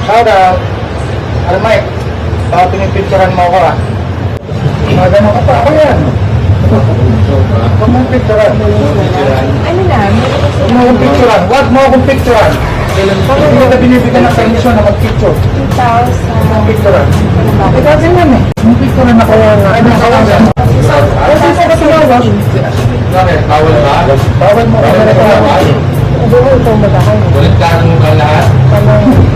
Daw. Ano, Mike? Baka pinipicturean mo ako, ah. Magano ka pa. Ako yan. Huwag mong picturean. Ano na? Huwag mo akong picturean. Huwag mo akong picturean. Hindi mo na binibigyan ng permission na mag-picture. 2,000. Picturean. Ikaw din yan eh. Yung picturean ako. Ay, nakawagan. Ay, di ko ba tumawas? Bakit? Bawal ba? Bawal mo. Bawal ba? Hindi ko ito madahan. Ulit ka mo ka lahat? Parang